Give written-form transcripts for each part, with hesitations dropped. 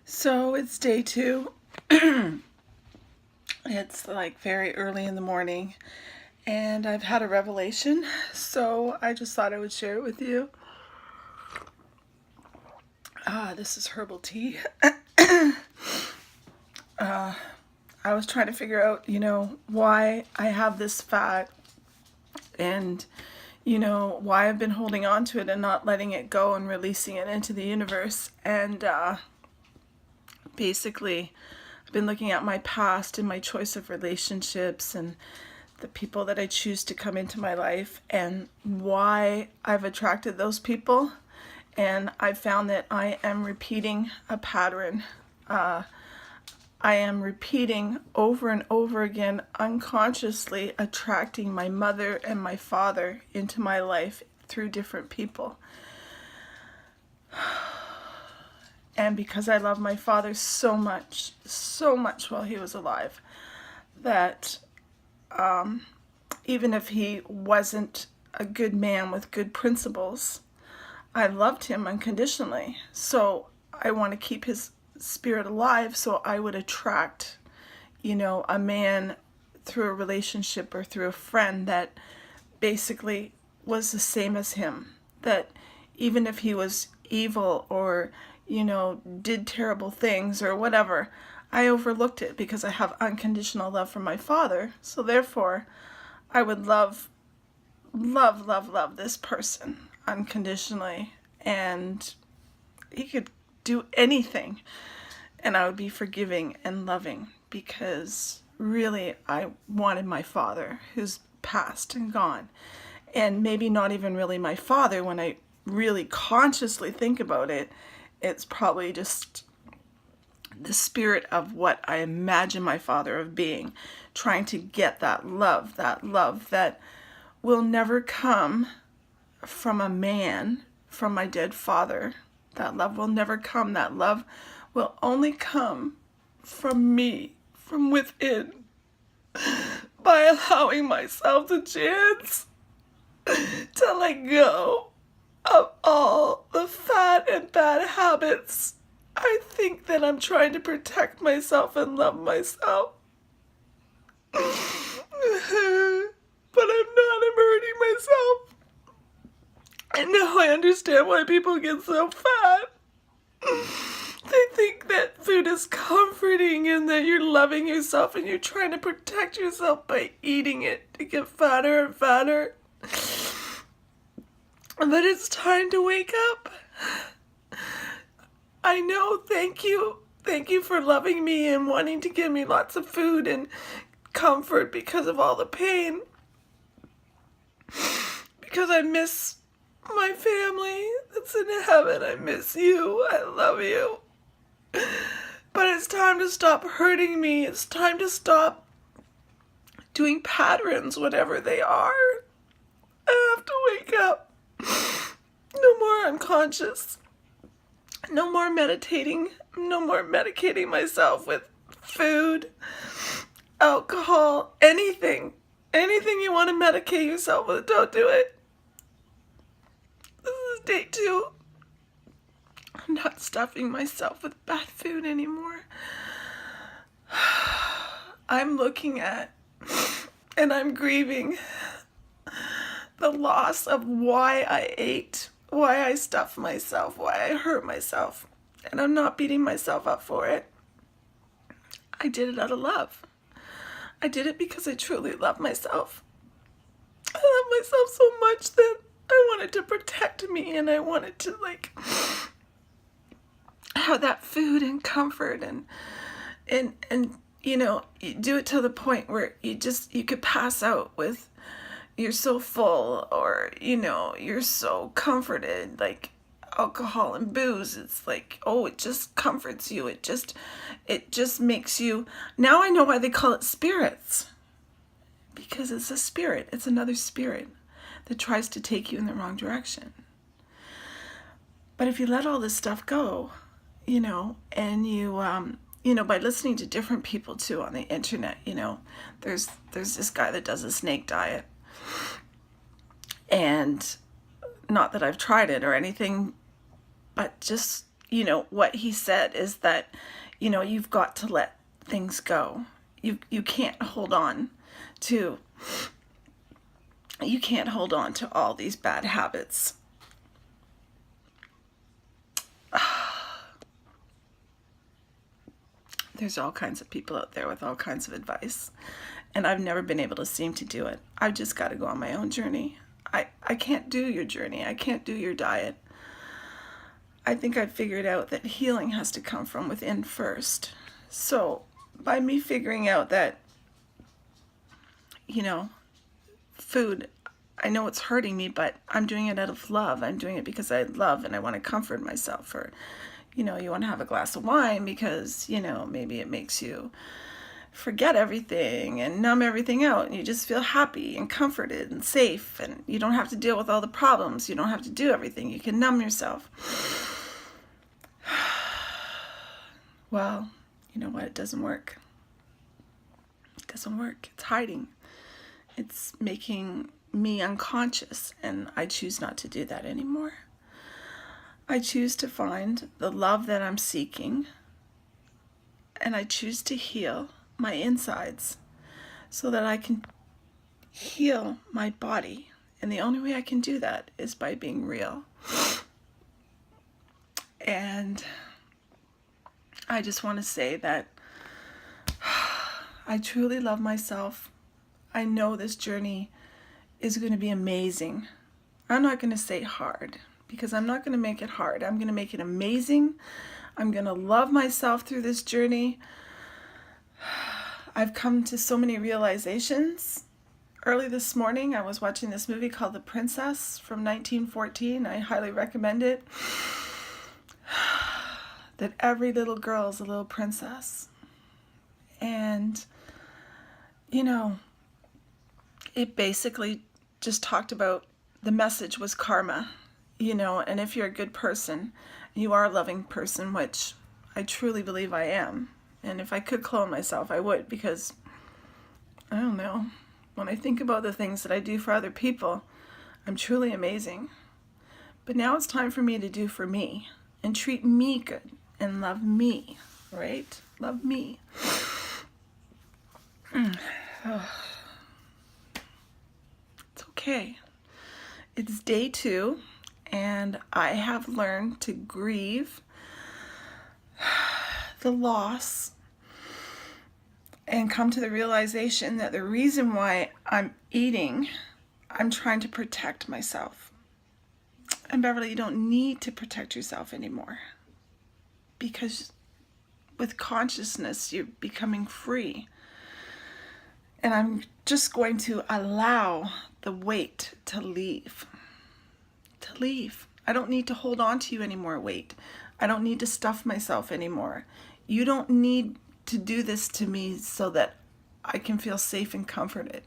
So it's day two. It's like very early in the morning, and I've had a revelation. So I just thought I would share it with you. This is herbal tea. I was trying to figure out, why I have this fat and, why I've been holding on to it and not letting it go and releasing it into the universe. And basically, I've been looking at my past and my choice of relationships and the people that I choose to come into my life and why I've attracted those people. And I found that I am repeating a pattern. I am repeating over and over again, unconsciously attracting my mother and my father into my life through different people. And because I love my father so much while he was alive, that even if he wasn't a good man with good principles, I loved him unconditionally. So I want to keep his spirit alive, so I would attract, a man through a relationship or through a friend that basically was the same as him. That even if he was evil or, did terrible things or whatever, I overlooked it because I have unconditional love for my father. So therefore, I would love this person unconditionally, and he could do anything and I would be forgiving and loving because really I wanted my father who's passed and gone, and maybe not even really my father. When I really consciously think about it, it's probably just the spirit of what I imagine my father of being, trying to get that love that will never come from a man, from my dead father. That love will never come. That love will only come from me, from within, by allowing myself the chance to let go of all the fat and bad habits. I think that I'm trying to protect myself and love myself. But I'm not. I'm hurting myself. And now I understand why people get so fat. They think that food is comforting and that you're loving yourself and you're trying to protect yourself by eating it to get fatter and fatter. But it's time to wake up. I know, thank you. Thank you for loving me and wanting to give me lots of food and comfort because of all the pain. Because I miss my family that's in heaven. I miss you. I love you. But it's time to stop hurting me. It's time to stop doing patterns, whatever they are. I have to wake up. No more unconscious. No more meditating. No more medicating myself with food, alcohol, anything. Anything you want to medicate yourself with, don't do it. This is day 2. I'm not stuffing myself with bad food anymore. I'm looking at and I'm grieving the loss of why I ate, why I stuffed myself, why I hurt myself. And I'm not beating myself up for it. I did it out of love. I did it because I truly love myself. I love myself so much that I wanted to protect me, and I wanted to have that food and comfort and you do it to the point where you could pass out with, you're so full, or you're so comforted, like alcohol and booze. It's like, oh, it just comforts you, it just makes you. Now I know why they call it spirits, because it's a spirit. It's another spirit that tries to take you in the wrong direction. But if you let all this stuff go, and you by listening to different people too on the internet, there's this guy that does a snake diet. And not that I've tried it or anything, but just, what he said is that, you've got to let things go. You can't hold on to all these bad habits. There's all kinds of people out there with all kinds of advice, and I've never been able to seem to do it. I've just got to go on my own journey. I can't do your journey. I can't do your diet. I think I figured out that healing has to come from within first. So by me figuring out that, food, I know it's hurting me, but I'm doing it out of love. I'm doing it because I love and I want to comfort myself. Or, you want to have a glass of wine because, maybe it makes you forget everything and numb everything out, and you just feel happy and comforted and safe, and you don't have to deal with all the problems. You don't have to do everything. You can numb yourself. Well, you know what? It doesn't work. It doesn't work. It's hiding. It's making me unconscious, and I choose not to do that anymore. I choose to find the love that I'm seeking, and I choose to heal my insides so that I can heal my body. And the only way I can do that is by being real. And I just want to say that I truly love myself. I know this journey is going to be amazing. I'm not going to say hard, because I'm not going to make it hard. I'm going to make it amazing. I'm going to love myself through this journey. I've come to so many realizations. Early this morning, I was watching this movie called The Princess from 1914. I highly recommend it. That every little girl is a little princess. And, it basically just talked about, the message was karma, and if you're a good person, you are a loving person, which I truly believe I am. And if I could clone myself, I would, because, I don't know, when I think about the things that I do for other people, I'm truly amazing. But now it's time for me to do for me, and treat me good, and love me, right? Love me. It's okay. It's day 2, and I have learned to grieve the loss and come to the realization that the reason why I'm eating, I'm trying to protect myself. And Beverly, you don't need to protect yourself anymore, because with consciousness, you're becoming free. And I'm just going to allow the weight to leave. To leave. I don't need to hold on to you anymore, weight. I don't need to stuff myself anymore. You don't need to do this to me so that I can feel safe and comforted.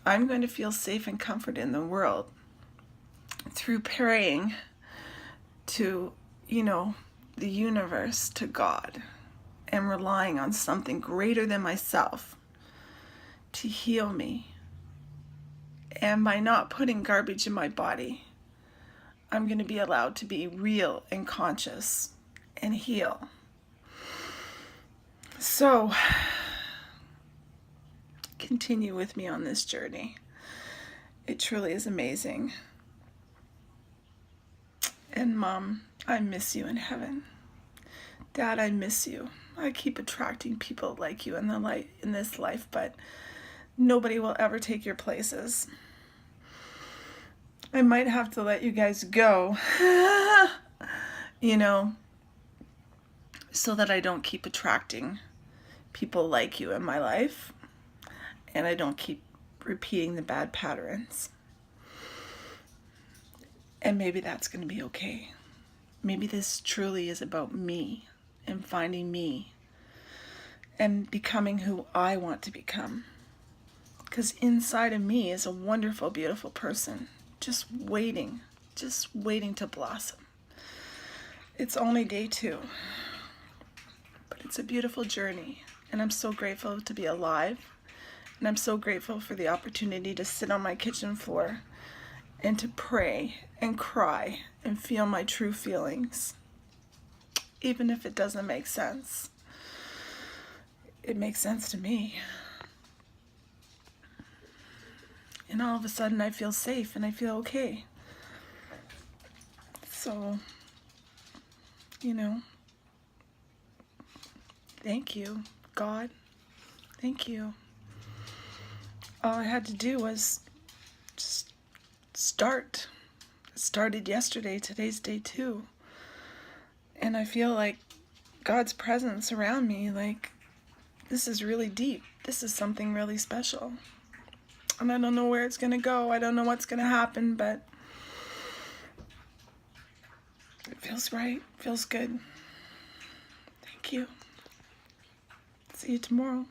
I'm going to feel safe and comforted in the world through praying to, the universe, to God, and relying on something greater than myself to heal me. And by not putting garbage in my body, I'm going to be allowed to be real and conscious and heal. So, continue with me on this journey. It truly is amazing. And Mom, I miss you in heaven. Dad, I miss you. I keep attracting people like you in this life, but nobody will ever take your places. I might have to let you guys go, so that I don't keep attracting people like you in my life, and I don't keep repeating the bad patterns. And maybe that's going to be okay. Maybe this truly is about me and finding me and becoming who I want to become. Because inside of me is a wonderful, beautiful person, just waiting to blossom. It's only day 2, but it's a beautiful journey, and I'm so grateful to be alive, and I'm so grateful for the opportunity to sit on my kitchen floor and to pray and cry and feel my true feelings. Even if it doesn't make sense. It makes sense to me. And all of a sudden I feel safe and I feel okay. So, you know, thank you, God. Thank you. All I had to do was just start. It started yesterday. Today's day 2. And I feel like God's presence around me, like, this is really deep. This is something really special. And I don't know where it's going to go. I don't know what's going to happen, but it feels right. Feels good. Thank you. See you tomorrow.